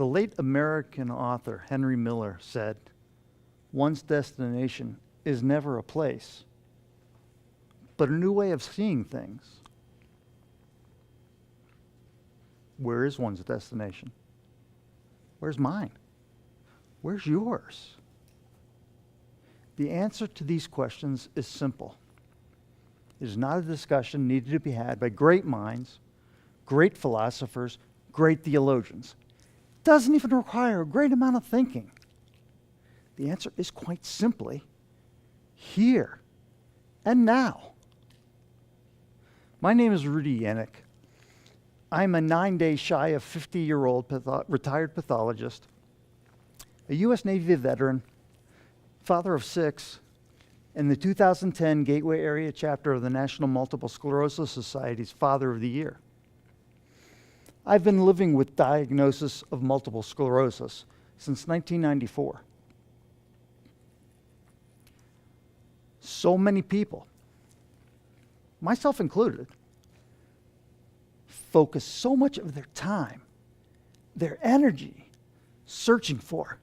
The late American author Henry Miller said, "One's destination is never a place, but a new way of seeing things." Where is one's destination? Where's mine? Where's yours? The answer to these questions is simple. It is not a discussion needed to be had by great minds, great philosophers, great theologians. It doesn't even require a great amount of thinking. The answer is quite simply here and now. My name is Rudy Yannick. I'm a 9 days shy of 50-year-old retired pathologist, a U.S. Navy veteran, father of 6, and the 2010 Gateway Area Chapter of the National Multiple Sclerosis Society's Father of the Year. I've been living with diagnosis of multiple sclerosis since 1994. So many people, myself included, focus so much of their time, their energy, searching for,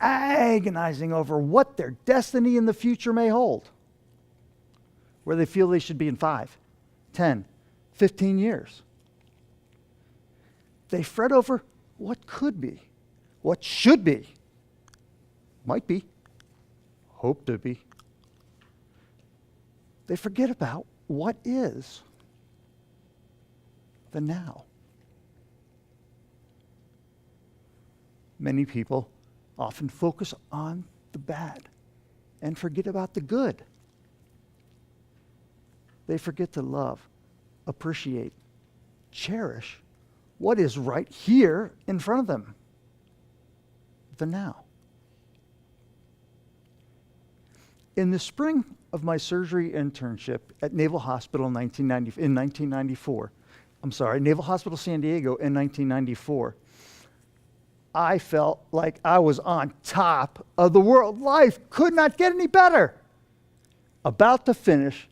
agonizing over what their destiny in the future may hold, where they feel they should be in 5, 10, 15 years. They fret over what could be, what should be, might be, hope to be. They forget about what is the now. Many people often focus on the bad and forget about the good. They forget to love, appreciate, cherish what is right here in front of them, the now. In the spring of my surgery internship at Naval Hospital in 1994, Naval Hospital San Diego in 1994, I felt like I was on top of the world. Life could not get any better. About to finish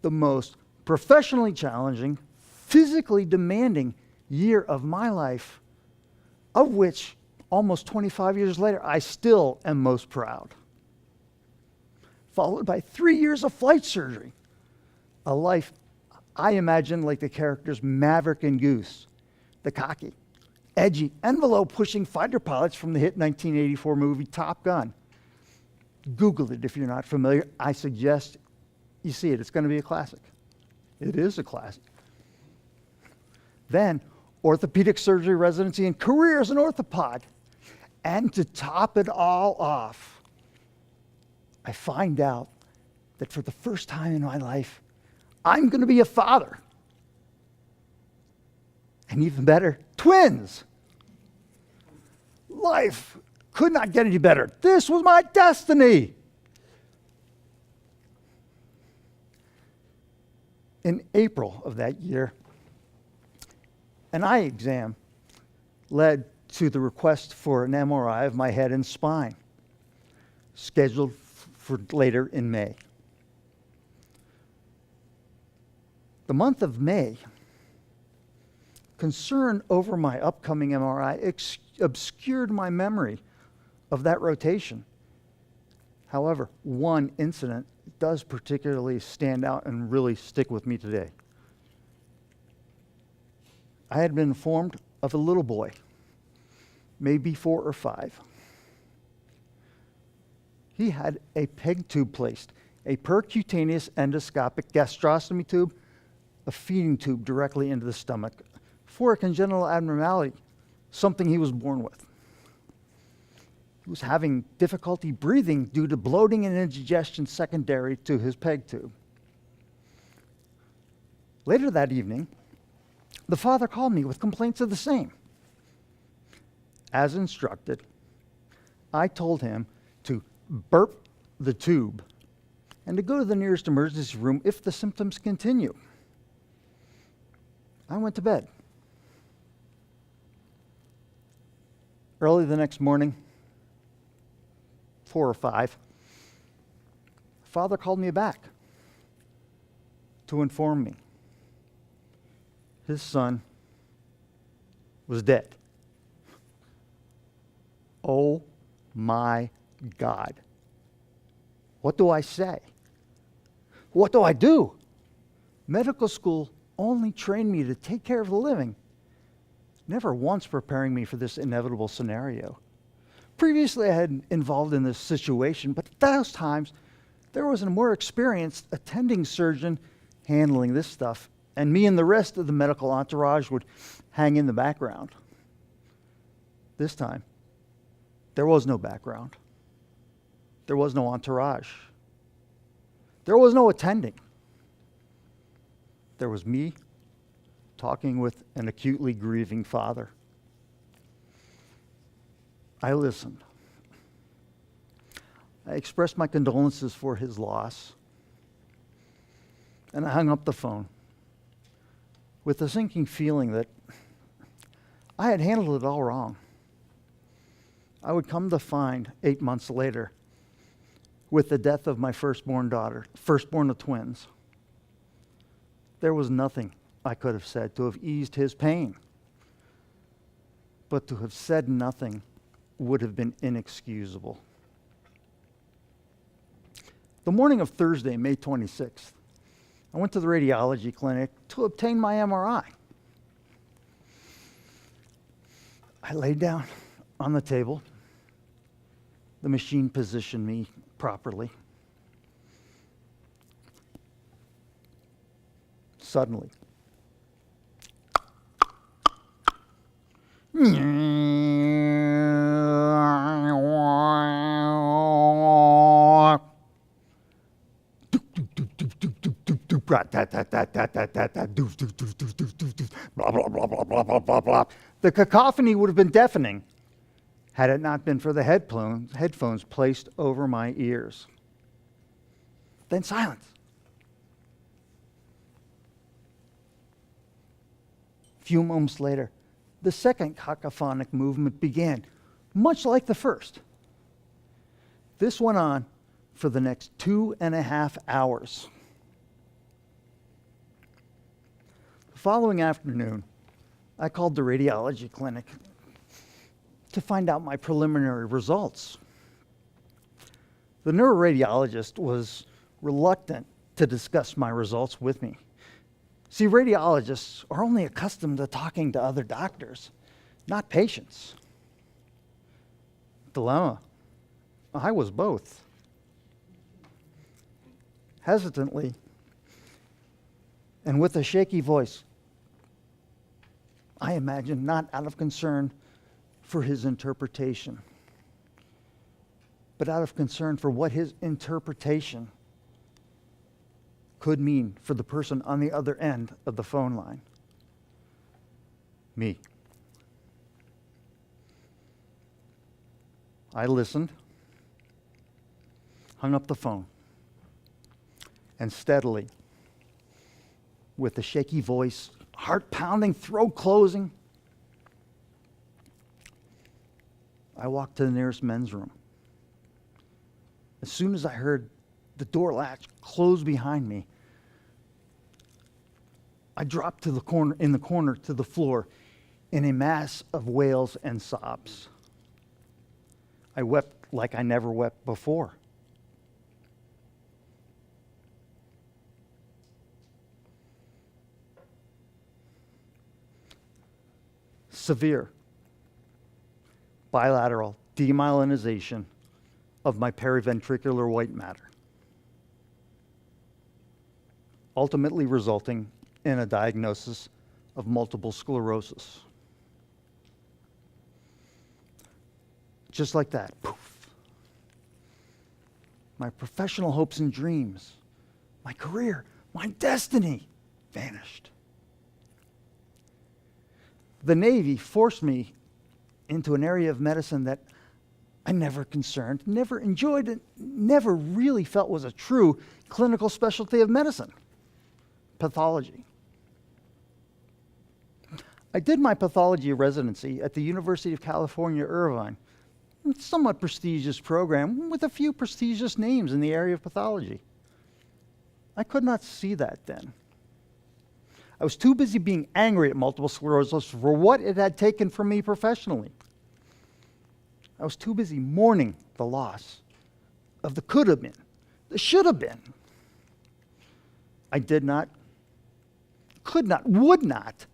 the most professionally challenging, physically demanding year of my life, of which almost 25 years later, I still am most proud. Followed by 3 years of flight surgery, a life I imagine like the characters Maverick and Goose, the cocky, edgy, envelope-pushing fighter pilots from the hit 1984 movie Top Gun. Google it if you're not familiar. I suggest you see it. It's going to be a classic. It is a classic. Then, orthopedic surgery residency and career as an orthopod. And to top it all off, I find out that for the first time in my life, I'm going to be a father. And even better, twins. Life could not get any better. This was my destiny. In April of that year, an eye exam led to the request for an MRI of my head and spine, scheduled for later in May. The month of May, concern over my upcoming MRI obscured my memory of that rotation. However, one incident does particularly stand out and really stick with me today. I had been informed of a little boy, maybe 4 or 5. He had a PEG tube placed, a percutaneous endoscopic gastrostomy tube, a feeding tube directly into the stomach for a congenital abnormality, something he was born with. He was having difficulty breathing due to bloating and indigestion secondary to his PEG tube. Later that evening, the father called me with complaints of the same. As instructed, I told him to burp the tube and to go to the nearest emergency room if the symptoms continue. I went to bed. Early the next morning, 4 or 5, father called me back to inform me his son was dead. Oh my God. What do I say? What do I do? Medical school only trained me to take care of the living, never once preparing me for this inevitable scenario. Previously, I had been involved in this situation, but at those times, there was a more experienced attending surgeon handling this stuff, and me and the rest of the medical entourage would hang in the background. This time, there was no background. There was no entourage. There was no attending. There was me talking with an acutely grieving father. I listened. I expressed my condolences for his loss, and I hung up the phone with a sinking feeling that I had handled it all wrong. I would come to find 8 months later, with the death of my firstborn daughter, firstborn of twins, there was nothing I could have said to have eased his pain. But to have said nothing would have been inexcusable. The morning of Thursday, May 26th, I went to the radiology clinic to obtain my MRI. I laid down on the table. The machine positioned me properly. Suddenly, the cacophony would have been deafening had it not been for the headphones placed over my ears. Then silence. A few moments later, the second cacophonic movement began, much like the first. This went on for the next 2.5 hours. The following afternoon, I called the radiology clinic to find out my preliminary results. The neuroradiologist was reluctant to discuss my results with me. See, radiologists are only accustomed to talking to other doctors, not patients. Dilemma. I was both. Hesitantly, and with a shaky voice, I imagine not out of concern for his interpretation, but out of concern for what his interpretation could mean for the person on the other end of the phone line. Me. I listened, hung up the phone, and steadily, with a shaky voice, heart pounding, throat closing, I walked to the nearest men's room. As soon as I heard the door latch close behind me, I dropped to the corner to the floor in a mass of wails and sobs. I wept like I never wept before. Severe bilateral demyelinization of my periventricular white matter, ultimately resulting in a diagnosis of multiple sclerosis. Just like that, poof. My professional hopes and dreams, my career, my destiny vanished. The Navy forced me into an area of medicine that I never never enjoyed, and never really felt was a true clinical specialty of medicine: pathology. I did my pathology residency at the University of California, Irvine, a somewhat prestigious program with a few prestigious names in the area of pathology. I could not see that then. I was too busy being angry at multiple sclerosis for what it had taken from me professionally. I was too busy mourning the loss of the could have been, the should have been. I did not, could not, would not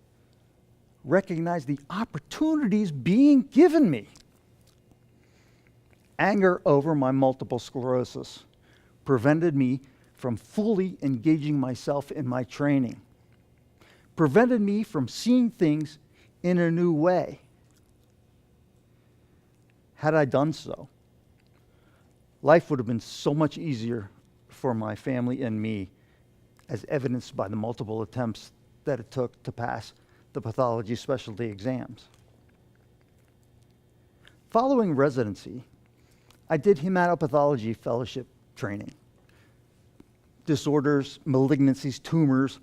recognize the opportunities being given me. Anger over my multiple sclerosis prevented me from fully engaging myself in my training, prevented me from seeing things in a new way. Had I done so, life would have been so much easier for my family and me, as evidenced by the multiple attempts that it took to pass the pathology specialty exams. Following residency, I did hematopathology fellowship training. Disorders, malignancies, tumors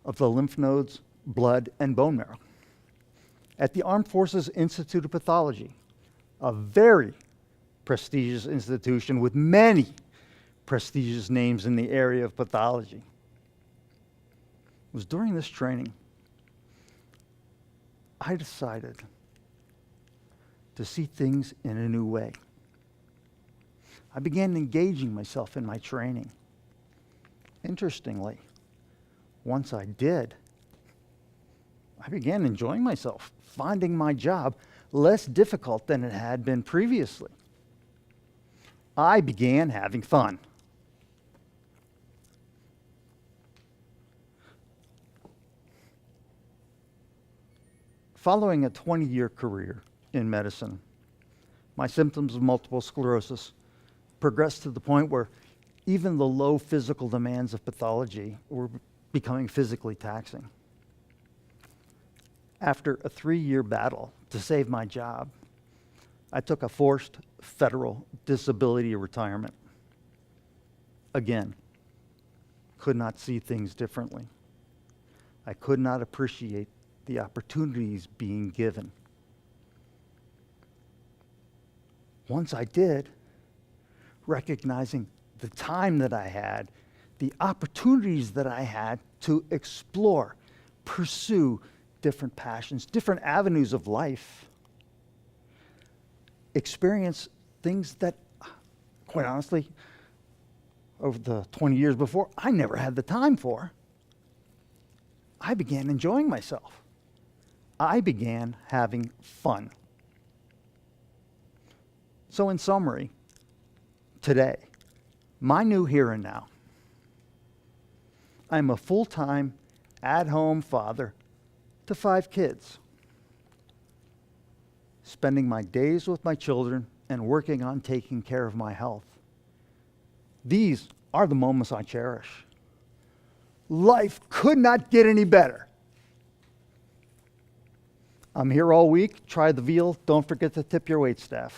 of the lymph nodes, blood, and bone marrow. At the Armed Forces Institute of Pathology, a very prestigious institution with many prestigious names in the area of pathology. It was during this training I decided to see things in a new way. I began engaging myself in my training. Interestingly, once I did, I began enjoying myself, finding my job less difficult than it had been previously. I began having fun. Following a 20-year career in medicine, my symptoms of multiple sclerosis progressed to the point where even the low physical demands of pathology were becoming physically taxing. After a 3-year battle to save my job, I took a forced federal disability retirement. Again, could not see things differently. I could not appreciate the opportunities being given. Once I did, recognizing the time that I had, the opportunities that I had to explore, pursue different passions, different avenues of life, experience things that, quite honestly, over the 20 years before, I never had the time for. I began enjoying myself. I began having fun. So in summary, today, my new here and now, I'm a full-time, at-home father to 5 kids, spending my days with my children and working on taking care of my health. These are the moments I cherish. Life could not get any better. I'm here all week. Try the veal. Don't forget to tip your waitstaff.